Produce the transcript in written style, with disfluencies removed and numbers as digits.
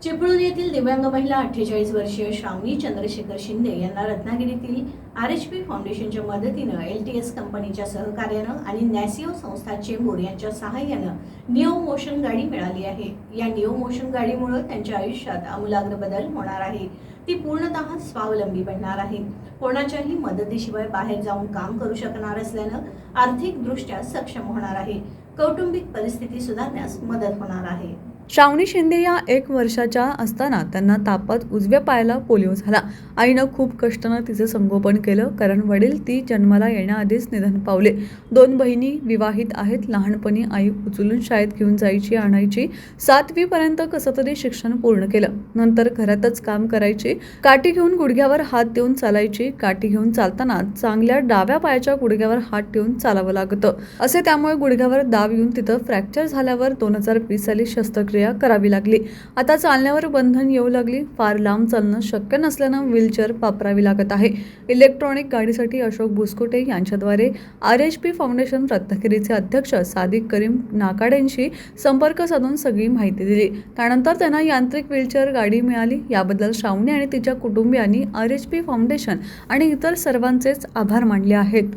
चिपळूण येथील दिव्यांग महिला 48 वर्षीय श्रावणी चंद्रशेखर शिंदे यांना रत्नागिरीतील आरएचपी फाउंडेशनच्या मदतीनं एलटीएस कंपनीच्या सहकार्यानं आणि नॅसिओ संस्था चेंबूर यांच्या सहाय्यानं निओ मोशन गाडी मिळाली आहे। या निओ मोशन गाडीमुळे त्यांच्या आयुष्यात आमूलाग्र बदल होणार आहे। ती पूर्णतः स्वावलंबी बनणार आहे। कोणाच्याही मदतीशिवाय बाहेर जाऊन काम करू शकणार असल्यानं आर्थिकदृष्ट्या सक्षम होणार आहे। कौटुंबिक परिस्थिती सुधारण्यास मदत होणार आहे। श्रावणी शिंदे या 1 वर्षाच्या असताना त्यांना तापात उजव्या पायाला पोलिओ झाला। आईनं खूप कष्टानं तिचं संगोपन केलं, कारण वडील ती जन्माला येण्याआधीच निधन पावले। 2 बहिणी विवाहित आहेत। लहानपणी आई उचलून शाळेत घेऊन जायची आणायची। 7वी पर्यंत कसं तरी शिक्षण पूर्ण केलं। नंतर घरातच काम करायची। काठी घेऊन गुडघ्यावर हात देऊन चालायची। काठी घेऊन चालताना चांगल्या डाव्या पायाच्या गुडघ्यावर हात ठेवून चालावं लागतं असे, त्यामुळे गुडघ्यावर दाब येऊन तिथं फ्रॅक्चर झाल्यावर 2020 साली शस्त्रक्रिया करावी लागली। आता चालण्यावर बंधन येऊ लागली। फार लांब चालणं शक्य नसल्यानं व्हीलचेअर वापरावी लागत आहे। इलेक्ट्रॉनिक गाडीसाठी अशोक भुसकुटे यांच्याद्वारे आरएचपी फाउंडेशन रत्नागिरीचे अध्यक्ष सादिक करीम नाकाडेंशी संपर्क साधून सगळी माहिती दिली। त्यानंतर त्यांना यांत्रिक व्हीलचेअर गाडी मिळाली। याबद्दल श्रावणी आणि तिच्या कुटुंबियांनी आरएचपी फाउंडेशन आणि इतर सर्वांचेच आभार मानले आहेत।